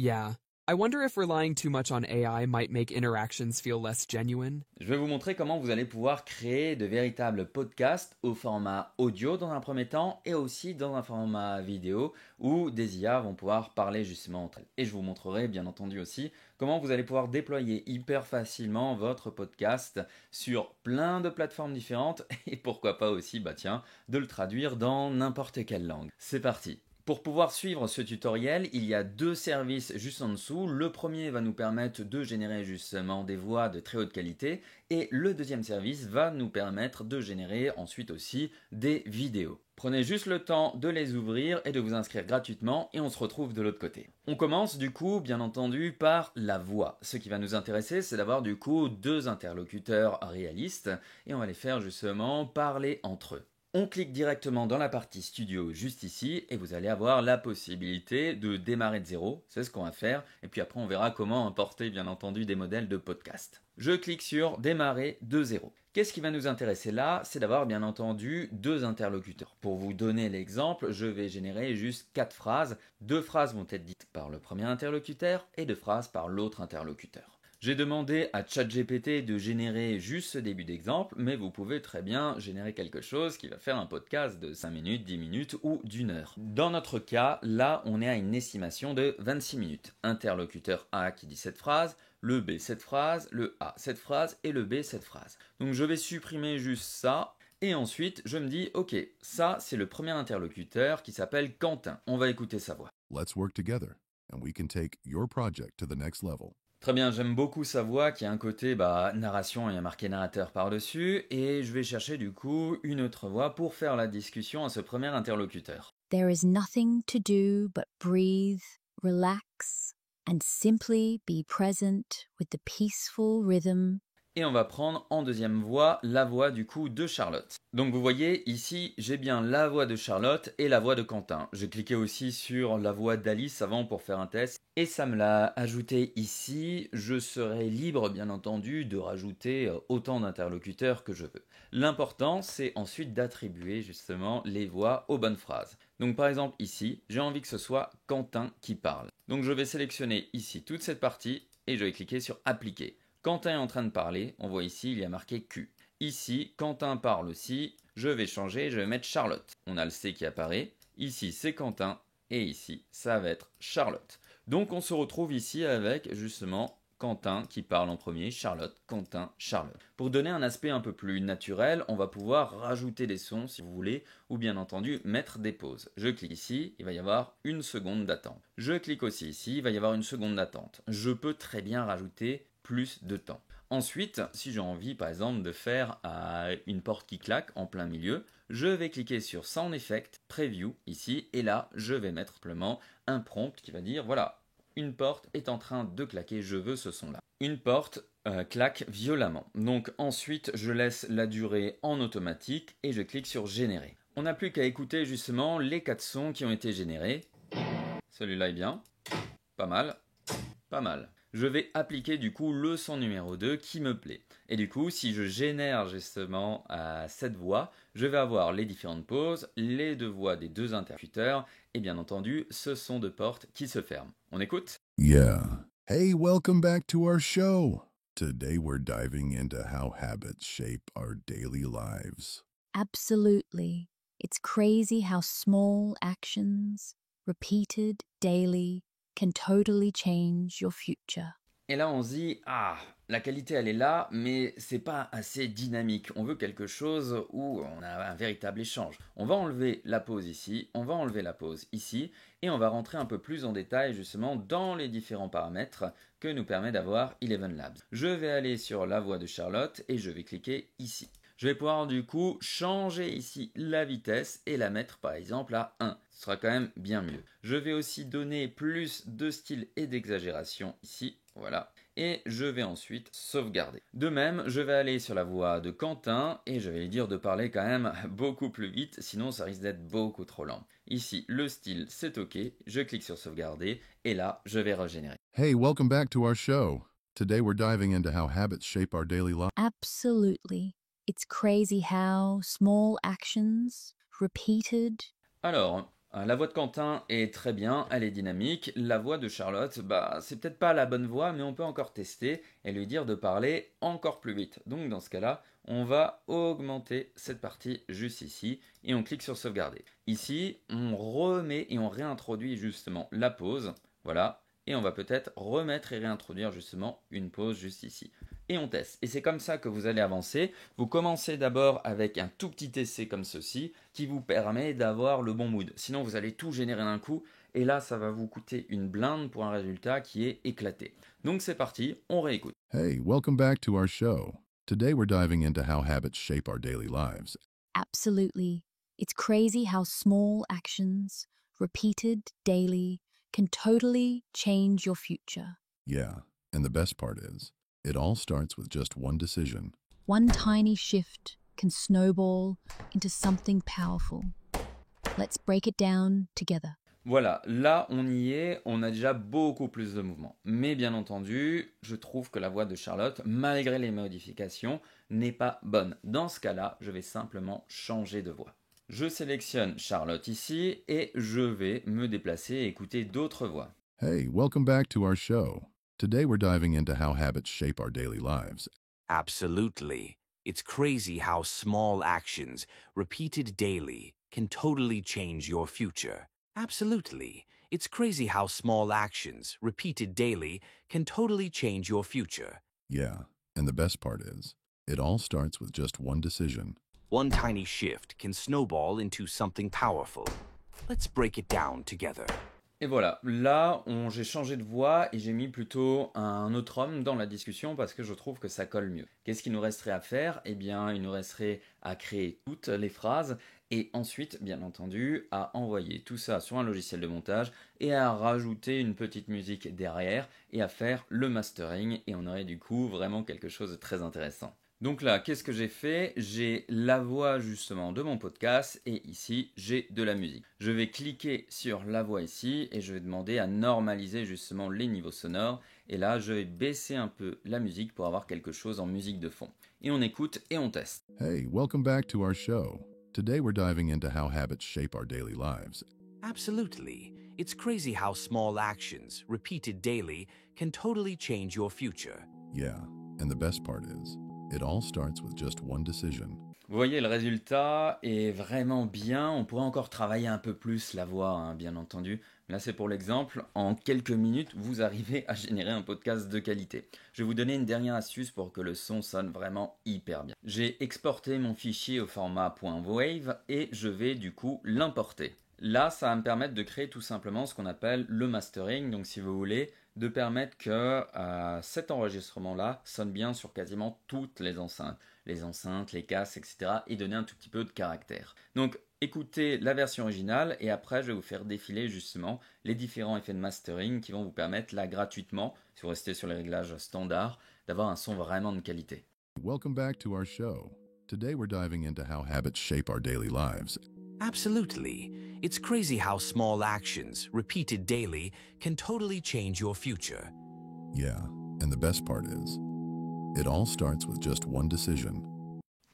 Yeah. I wonder if relying too much on AI might make interactions feel less genuine. Je vais vous montrer comment vous allez pouvoir créer de véritables podcasts au format audio dans un premier temps et aussi dans un format vidéo où des IA vont pouvoir parler justement entre elles. Et je vous montrerai bien entendu aussi comment vous allez pouvoir déployer hyper facilement votre podcast sur plein de plateformes différentes et pourquoi pas aussi, de le traduire dans n'importe quelle langue. C'est parti! Pour pouvoir suivre ce tutoriel, il y a deux services juste en dessous. Le premier va nous permettre de générer justement des voix de très haute qualité et le deuxième service va nous permettre de générer ensuite aussi des vidéos. Prenez juste le temps de les ouvrir et de vous inscrire gratuitement et on se retrouve de l'autre côté. On commence du coup bien entendu par la voix. Ce qui va nous intéresser, c'est d'avoir du coup deux interlocuteurs réalistes et on va les faire justement parler entre eux. On clique directement dans la partie studio juste ici et vous allez avoir la possibilité de démarrer de zéro, c'est ce qu'on va faire, et puis après on verra comment importer bien entendu des modèles de podcast. Je clique sur démarrer de zéro. Qu'est-ce qui va nous intéresser là? C'est d'avoir bien entendu deux interlocuteurs. Pour vous donner l'exemple, je vais générer juste 4 phrases. 2 phrases vont être dites par le premier interlocuteur et 2 phrases par l'autre interlocuteur. J'ai demandé à ChatGPT de générer juste ce début d'exemple, mais vous pouvez très bien générer quelque chose qui va faire un podcast de 5 minutes, 10 minutes ou d'1 heure. Dans notre cas, là, on est à une estimation de 26 minutes. Interlocuteur A qui dit cette phrase, le B cette phrase, le A cette phrase et le B cette phrase. Donc je vais supprimer juste ça. Et ensuite, je me dis, ok, ça c'est le premier interlocuteur qui s'appelle Quentin. On va écouter sa voix. Let's work together, and we can take your project to the next level. Très bien, j'aime beaucoup sa voix qui a un côté narration et un marqué narrateur par-dessus. Et je vais chercher du coup une autre voix pour faire la discussion à ce premier interlocuteur. There is nothing to do but breathe, relax, and simply be present with the peaceful rhythm. Et on va prendre en deuxième voix la voix du coup de Charlotte. Donc vous voyez ici j'ai bien la voix de Charlotte et la voix de Quentin. J'ai cliqué aussi sur la voix d'Alice avant pour faire un test et ça me l'a ajouté ici. Je serai libre bien entendu de rajouter autant d'interlocuteurs que je veux. L'important c'est ensuite d'attribuer justement les voix aux bonnes phrases. Donc par exemple ici j'ai envie que ce soit Quentin qui parle. Donc je vais sélectionner ici toute cette partie et je vais cliquer sur appliquer. Quentin est en train de parler, on voit ici, il y a marqué Q. Ici, Quentin parle aussi, je vais changer, je vais mettre Charlotte. On a le C qui apparaît, ici c'est Quentin, et ici ça va être Charlotte. Donc on se retrouve ici avec justement Quentin qui parle en premier, Charlotte, Quentin, Charlotte. Pour donner un aspect un peu plus naturel, on va pouvoir rajouter des sons si vous voulez, ou bien entendu mettre des pauses. Je clique ici, il va y avoir une seconde d'attente. Je clique aussi ici, il va y avoir une seconde d'attente. Je peux très bien rajouter plus de temps. Ensuite, si j'ai envie par exemple de faire une porte qui claque en plein milieu, je vais cliquer sur Sound Effect, Preview ici, et là je vais mettre simplement un prompt qui va dire voilà, une porte est en train de claquer, je veux ce son là. Une porte claque violemment. Donc ensuite je laisse la durée en automatique et je clique sur Générer. On n'a plus qu'à écouter justement les 4 sons qui ont été générés. Celui-là est bien, pas mal, pas mal. Je vais appliquer du coup le son numéro 2 qui me plaît. Et du coup, si je génère justement cette voix, je vais avoir les différentes pauses, les deux voix des deux interlocuteurs et bien entendu ce son de porte qui se ferme. On écoute? Yeah. Hey, welcome back to our show. Today we're diving into how habits shape our daily lives. Absolutely. It's crazy how small actions, repeated daily, can totally change your future. Et là on se dit, la qualité elle est là, mais c'est pas assez dynamique. On veut quelque chose où on a un véritable échange. On va enlever la pause ici, on va enlever la pause ici, et on va rentrer un peu plus en détail justement dans les différents paramètres que nous permet d'avoir Eleven Labs. Je vais aller sur la voix de Charlotte et je vais cliquer ici. Je vais pouvoir du coup changer ici la vitesse et la mettre par exemple à 1. Ce sera quand même bien mieux. Je vais aussi donner plus de style et d'exagération ici. Voilà. Et je vais ensuite sauvegarder. De même, je vais aller sur la voix de Quentin et je vais lui dire de parler quand même beaucoup plus vite, sinon ça risque d'être beaucoup trop lent. Ici, le style, c'est OK. Je clique sur sauvegarder et là, je vais régénérer. Hey, welcome back to our show. Today we're diving into how habits shape our daily life. Absolutely. It's crazy how small actions, repeated. Alors, La voix de Quentin est très bien, elle est dynamique. La voix de Charlotte, c'est peut-être pas la bonne voix, mais on peut encore tester et lui dire de parler encore plus vite. Donc dans ce cas-là, on va augmenter cette partie juste ici et on clique sur sauvegarder. Ici, on remet et on réintroduit justement la pause. Voilà. Et on va peut-être remettre et réintroduire justement une pause juste ici. Et on teste. Et c'est comme ça que vous allez avancer. Vous commencez d'abord avec un tout petit essai comme ceci qui vous permet d'avoir le bon mood. Sinon, vous allez tout générer d'un coup. Et là, ça va vous coûter une blinde pour un résultat qui est éclaté. Donc c'est parti, on réécoute. Hey, welcome back to our show. Today we're diving into how habits shape our daily lives. Absolutely. It's crazy how small actions, repeated daily, can totally change your future. Yeah, and the best part is, it all starts with just one decision. One tiny shift can snowball into something powerful. Let's break it down together. Voilà, là on y est, on a déjà beaucoup plus de mouvement. Mais bien entendu, je trouve que la voix de Charlotte, malgré les modifications, n'est pas bonne. Dans ce cas-là, je vais simplement changer de voix. Je sélectionne Charlotte ici et je vais me déplacer et écouter d'autres voix. Hey, welcome back to our show. Today we're diving into how habits shape our daily lives. Absolutely. It's crazy how small actions, repeated daily, can totally change your future. Absolutely. It's crazy how small actions, repeated daily, can totally change your future. Yeah, and the best part is, it all starts with just one decision. One tiny shift can snowball into something powerful. Let's break it down together. Et voilà, là j'ai changé de voix et j'ai mis plutôt un autre homme dans la discussion parce que je trouve que ça colle mieux. Qu'est-ce qu'il nous resterait à faire? Eh bien, il nous resterait à créer toutes les phrases et ensuite, bien entendu, à envoyer tout ça sur un logiciel de montage et à rajouter une petite musique derrière et à faire le mastering et on aurait du coup vraiment quelque chose de très intéressant. Donc là, qu'est-ce que j'ai fait? J'ai la voix justement de mon podcast et ici, j'ai de la musique. Je vais cliquer sur la voix ici et je vais demander à normaliser justement les niveaux sonores. Et là, je vais baisser un peu la musique pour avoir quelque chose en musique de fond. Et on écoute et on teste. Hey, welcome back to our show. Today we're diving into how habits shape our daily lives. Absolutely. It's crazy how small actions, repeated daily, can totally change your future. Yeah, and the best part is, it all starts with just one decision. Vous voyez, le résultat est vraiment bien. On pourrait encore travailler un peu plus la voix, bien entendu. Là, c'est pour l'exemple. En quelques minutes, vous arrivez à générer un podcast de qualité. Je vais vous donner une dernière astuce pour que le son sonne vraiment hyper bien. J'ai exporté mon fichier au format .wave et je vais du coup l'importer. Là, ça va me permettre de créer tout simplement ce qu'on appelle le mastering. Donc, si vous voulez, de permettre que cet enregistrement-là sonne bien sur quasiment toutes les enceintes, les casques, etc. et donner un tout petit peu de caractère. Donc, écoutez la version originale et après, je vais vous faire défiler justement les différents effets de mastering qui vont vous permettre là gratuitement, si vous restez sur les réglages standards, d'avoir un son vraiment de qualité. Welcome back to our show. Today we're diving into how habits shape our daily lives. Absolutely. It's crazy how small actions, repeated daily, can totally change your future. Yeah, and the best part is, it all starts with just one decision.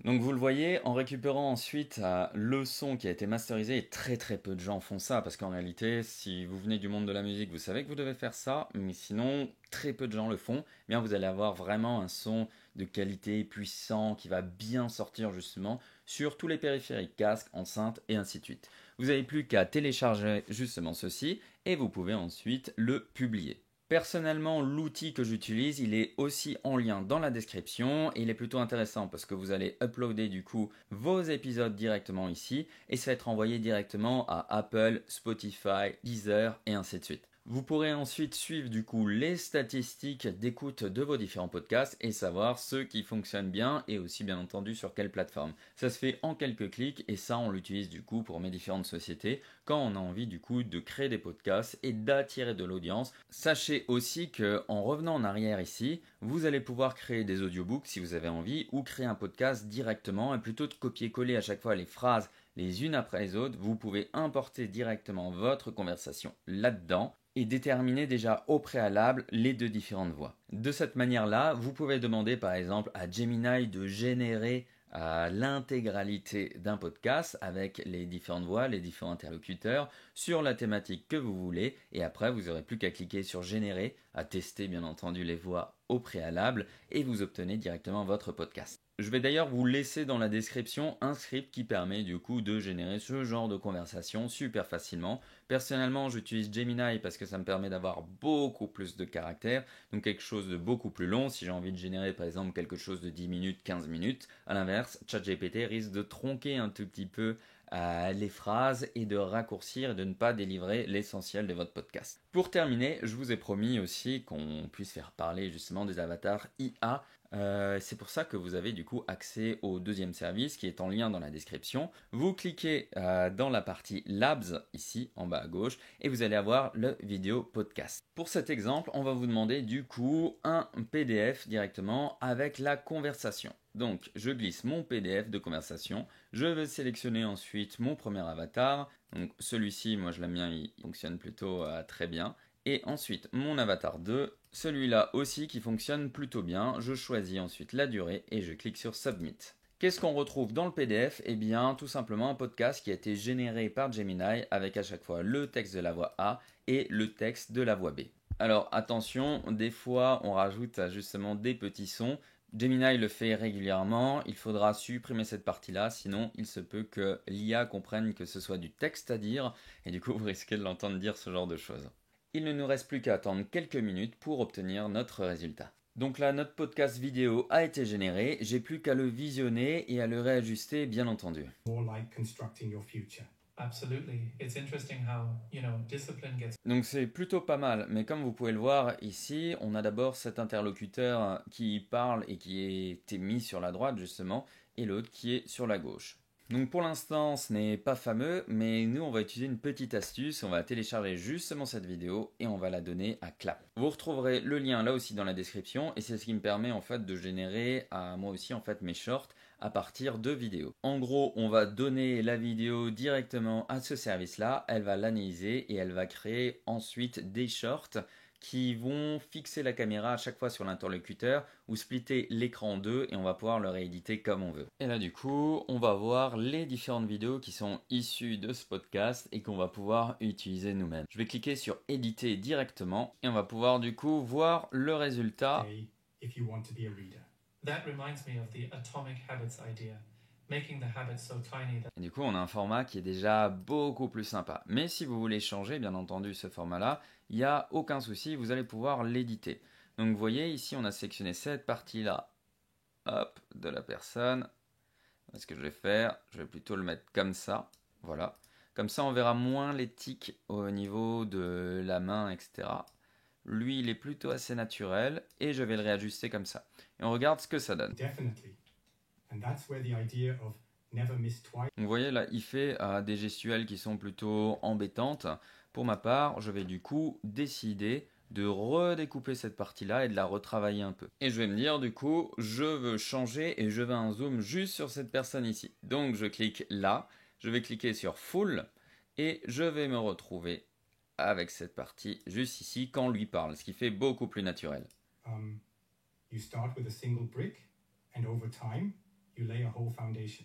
Donc vous le voyez, en récupérant ensuite le son qui a été masterisé, et très peu de gens font ça, parce qu'en réalité, si vous venez du monde de la musique, vous savez que vous devez faire ça, mais sinon, très peu de gens le font, eh bien vous allez avoir vraiment un son de qualité puissant, qui va bien sortir justement sur tous les périphériques, casques, enceintes et ainsi de suite. Vous n'avez plus qu'à télécharger justement ceci, et vous pouvez ensuite le publier. Personnellement, l'outil que j'utilise, il est aussi en lien dans la description et il est plutôt intéressant parce que vous allez uploader du coup vos épisodes directement ici et ça va être envoyé directement à Apple, Spotify, Deezer et ainsi de suite. Vous pourrez ensuite suivre du coup les statistiques d'écoute de vos différents podcasts et savoir ceux qui fonctionnent bien et aussi bien entendu sur quelle plateforme. Ça se fait en quelques clics et ça on l'utilise du coup pour mes différentes sociétés quand on a envie du coup de créer des podcasts et d'attirer de l'audience. Sachez aussi que en revenant en arrière ici, vous allez pouvoir créer des audiobooks si vous avez envie ou créer un podcast directement et plutôt de copier-coller à chaque fois les phrases les unes après les autres, vous pouvez importer directement votre conversation là-dedans et déterminer déjà au préalable les deux différentes voix. De cette manière-là, vous pouvez demander par exemple à Gemini de générer l'intégralité d'un podcast avec les différentes voix, les différents interlocuteurs sur la thématique que vous voulez et après vous n'aurez plus qu'à cliquer sur générer, à tester bien entendu les voix au préalable et vous obtenez directement votre podcast. Je vais d'ailleurs vous laisser dans la description un script qui permet du coup de générer ce genre de conversation super facilement. Personnellement, j'utilise Gemini parce que ça me permet d'avoir beaucoup plus de caractères, donc quelque chose de beaucoup plus long si j'ai envie de générer par exemple quelque chose de 10 minutes, 15 minutes. À l'inverse, ChatGPT risque de tronquer un tout petit peu les phrases et de raccourcir et de ne pas délivrer l'essentiel de votre podcast. Pour terminer, je vous ai promis aussi qu'on puisse faire parler justement des avatars IA. C'est pour ça que vous avez du coup accès au deuxième service qui est en lien dans la description. Vous cliquez dans la partie Labs ici en bas à gauche et vous allez avoir le vidéo podcast. Pour cet exemple, on va vous demander du coup un PDF directement avec la conversation. Donc je glisse mon PDF de conversation, je vais sélectionner ensuite mon premier avatar. Donc celui-ci, moi je l'aime bien, il fonctionne plutôt très bien. Et ensuite mon avatar 2, celui-là aussi qui fonctionne plutôt bien. Je choisis ensuite la durée et je clique sur Submit. Qu'est-ce qu'on retrouve dans le PDF? Eh bien tout simplement un podcast qui a été généré par Gemini avec à chaque fois le texte de la voix A et le texte de la voix B. Alors attention, des fois on rajoute justement des petits sons. Gemini le fait régulièrement, il faudra supprimer cette partie-là, sinon il se peut que l'IA comprenne que ce soit du texte à dire, et du coup vous risquez de l'entendre dire ce genre de choses. Il ne nous reste plus qu'à attendre quelques minutes pour obtenir notre résultat. Donc là, notre podcast vidéo a été généré, j'ai plus qu'à le visionner et à le réajuster bien entendu. Donc c'est plutôt pas mal, mais comme vous pouvez le voir ici, on a d'abord cet interlocuteur qui parle et qui est mis sur la droite justement, et l'autre qui est sur la gauche. Donc pour l'instant ce n'est pas fameux, mais nous on va utiliser une petite astuce, on va télécharger justement cette vidéo et on va la donner à Clap. Vous retrouverez le lien là aussi dans la description et c'est ce qui me permet en fait de générer à moi aussi en fait mes shorts à partir de vidéos. En gros on va donner la vidéo directement à ce service là, elle va l'analyser et elle va créer ensuite des shorts qui vont fixer la caméra à chaque fois sur l'interlocuteur ou splitter l'écran en deux et on va pouvoir le rééditer comme on veut. Et là du coup, on va voir les différentes vidéos qui sont issues de ce podcast et qu'on va pouvoir utiliser nous-mêmes. Je vais cliquer sur éditer directement et on va pouvoir du coup voir le résultat. If you want to be a reader. That reminds me of the Atomic Habits idea. Making the habits so tiny that... Et du coup, on a un format qui est déjà beaucoup plus sympa. Mais si vous voulez changer, bien entendu, ce format-là, il n'y a aucun souci, vous allez pouvoir l'éditer. Donc vous voyez, ici, on a sélectionné cette partie-là, hop, de la personne. Ce que je vais faire, je vais plutôt le mettre comme ça, voilà. Comme ça, on verra moins les tics au niveau de la main, etc. Lui, il est plutôt assez naturel, et je vais le réajuster comme ça. Et on regarde ce que ça donne. Definitely. And that's where the idea of never miss twice. Vous voyez là, il fait des gestuelles qui sont plutôt embêtantes. Pour ma part, je vais du coup décider de redécouper cette partie-là et de la retravailler un peu. Et je vais me dire du coup, je veux changer et je veux un zoom juste sur cette personne ici. Donc je clique là, je vais cliquer sur Full et je vais me retrouver avec cette partie juste ici quand lui parle, ce qui fait beaucoup plus naturel. You start with a single brick and over time you lay a whole foundation.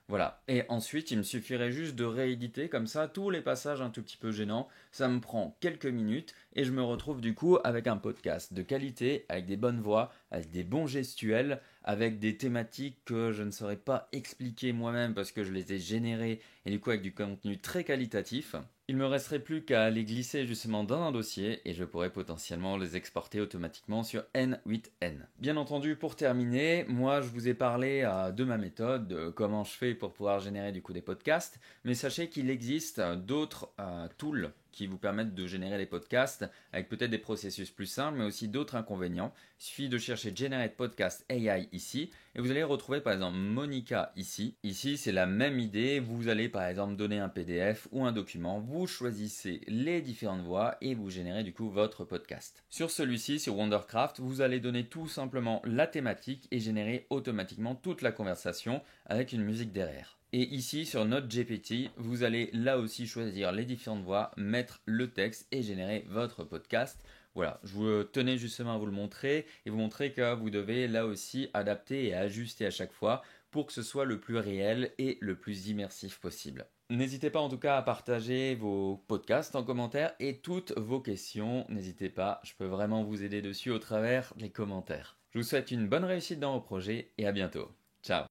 Voilà, et ensuite il me suffirait juste de rééditer comme ça tous les passages un tout petit peu gênants, ça me prend quelques minutes et je me retrouve du coup avec un podcast de qualité, avec des bonnes voix, avec des bons gestuels, avec des thématiques que je ne saurais pas expliquer moi-même parce que je les ai générées et du coup avec du contenu très qualitatif. Il me resterait plus qu'à les glisser justement dans un dossier et je pourrais potentiellement les exporter automatiquement sur N8N. Bien entendu, pour terminer, moi je vous ai parlé de ma méthode, de comment je fais pour pouvoir générer du coup des podcasts, mais sachez qu'il existe d'autres tools qui vous permettent de générer des podcasts avec peut-être des processus plus simples, mais aussi d'autres inconvénients. Il suffit de chercher Generate Podcast AI ici, et vous allez retrouver par exemple Monica ici. Ici, c'est la même idée. Vous allez par exemple donner un PDF ou un document, vous choisissez les différentes voix et vous générez du coup votre podcast. Sur celui-ci, sur Wondercraft, vous allez donner tout simplement la thématique et générer automatiquement toute la conversation avec une musique derrière. Et ici, sur notre GPT, vous allez là aussi choisir les différentes voix, mettre le texte et générer votre podcast. Voilà, je vous tenais justement à vous le montrer et vous montrer que vous devez là aussi adapter et ajuster à chaque fois pour que ce soit le plus réel et le plus immersif possible. N'hésitez pas en tout cas à partager vos podcasts en commentaire et toutes vos questions. N'hésitez pas, je peux vraiment vous aider dessus au travers des commentaires. Je vous souhaite une bonne réussite dans vos projets et à bientôt. Ciao.